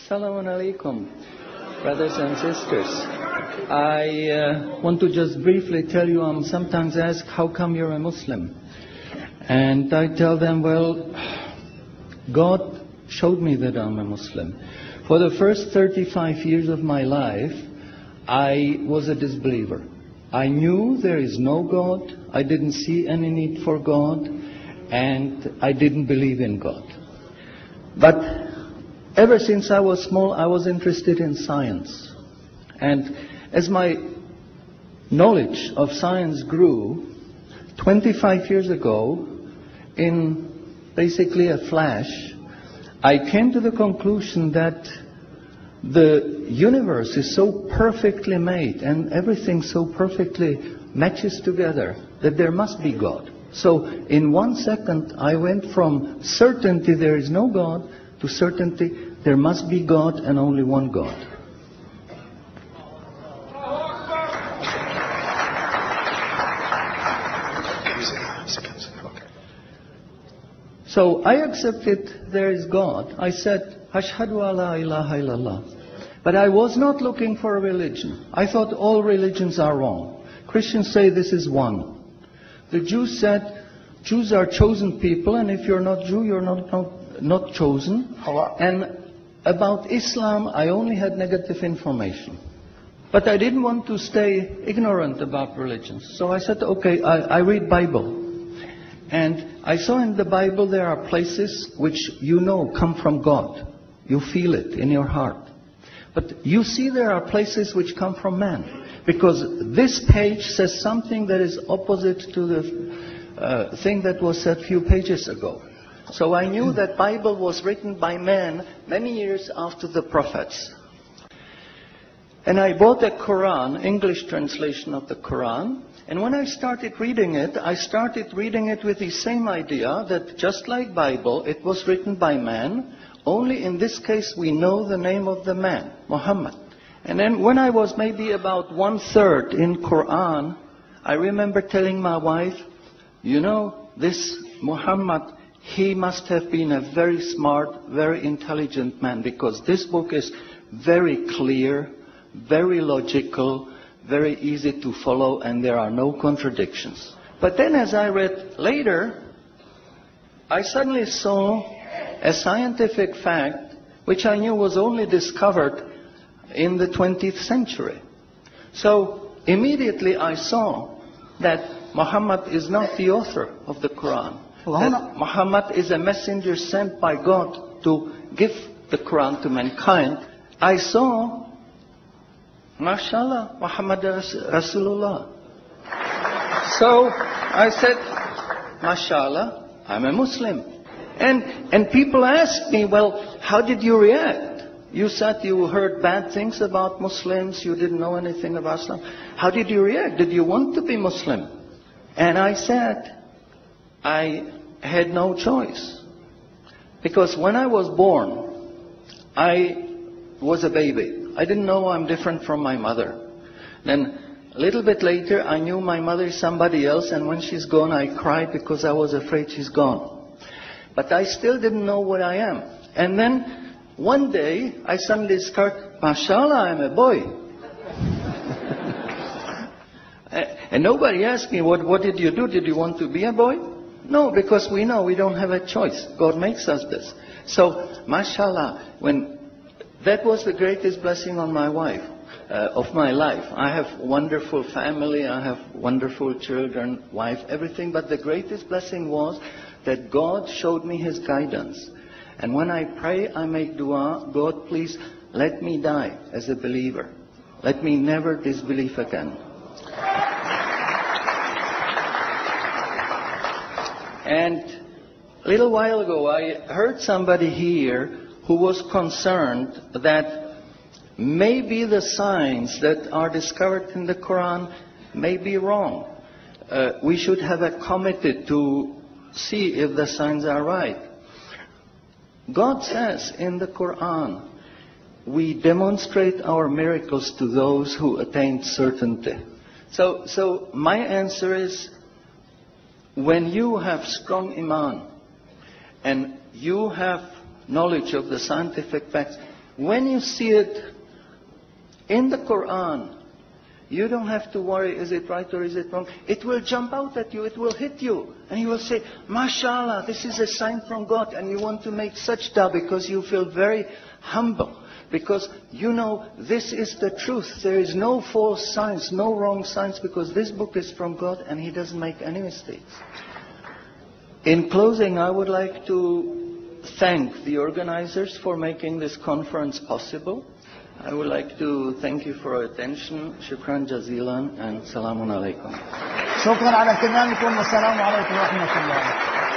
Assalamu alaikum, brothers and sisters. I want to just briefly tell you, I'm sometimes asked, how come you're a Muslim? And I tell them, well, God showed me that I'm a Muslim. For the first 35 years of my life, I was a disbeliever. I knew there is no God, I didn't see any need for God, and I didn't believe in God. But ever since I was small, I was interested in science. And as my knowledge of science grew, 25 years ago, in basically a flash, I came to the conclusion that the universe is so perfectly made and everything so perfectly matches together that there must be God. So in 1 second, I went from certainty there is no God to certainty there must be God and only one God. So I accepted there is God. I said, Ashhadu alla ilaha illallah. But I was not looking for a religion. I thought all religions are wrong. Christians say this is one. The Jews said, Jews are chosen people, and if you're not Jew, you're not chosen. And about Islam, I only had negative information. But I didn't want to stay ignorant about religions. So I said, okay, I read Bible. And I saw in the Bible there are places which you know come from God. You feel it in your heart. But you see there are places which come from man. Because this page says something that is opposite to the thing that was said a few pages ago. So I knew that Bible was written by man many years after the prophets. And I bought a Quran, English translation of the Quran. And when I started reading it with the same idea that just like Bible, it was written by man. Only in this case we know the name of the man, Muhammad. And then when I was maybe about 1/3 in Quran, I remember telling my wife, you know, this Muhammad, he must have been a very smart, very intelligent man, because this book is very clear, very logical, very easy to follow, and there are no contradictions. But then as I read later, I suddenly saw a scientific fact which I knew was only discovered in the 20th century. So immediately I saw that Muhammad is not the author of the Quran. That Muhammad is a messenger sent by God to give the Quran to mankind. I saw, mashallah, Muhammad Rasulullah. So I said, mashallah, I'm a Muslim. And people ask me, well, how did you react? You said you heard bad things about Muslims, you didn't know anything about Islam. How did you react? Did you want to be Muslim? And I said, I had no choice. Because when I was born, I was a baby. I didn't know I'm different from my mother. Then a little bit later, I knew my mother is somebody else, and when she's gone, I cried because I was afraid she's gone. But I still didn't know what I am. And then one day, I suddenly discovered, mashallah, I'm a boy. And nobody asked me, what did you do? Did you want to be a boy? No, because we know we don't have a choice. God makes us this. So, mashallah, that was the greatest blessing on my wife, of my life. I have wonderful family, I have wonderful children, wife, everything. But the greatest blessing was that God showed me His guidance. And when I pray, I make dua, God, please let me die as a believer. Let me never disbelieve again. And a little while ago, I heard somebody here who was concerned that maybe the signs that are discovered in the Quran may be wrong. We should have a committee to see if the signs are right. God says in the Quran, we demonstrate our miracles to those who attain certainty. So my answer is, when you have strong iman and you have knowledge of the scientific facts, when you see it in the Quran, you don't have to worry, is it right or is it wrong? It will jump out at you, it will hit you. And you will say, MashaAllah, this is a sign from God. And you want to make sajda because you feel very humble. Because you know this is the truth. There is no false science, no wrong science, because this book is from God and He doesn't make any mistakes. In closing, I would like to thank the organizers for making this conference possible. I would like to thank you for your attention. Shukran jazilan and salamun alaikum. شكرا على اهتمامكم والسلام عليكم ورحمة الله.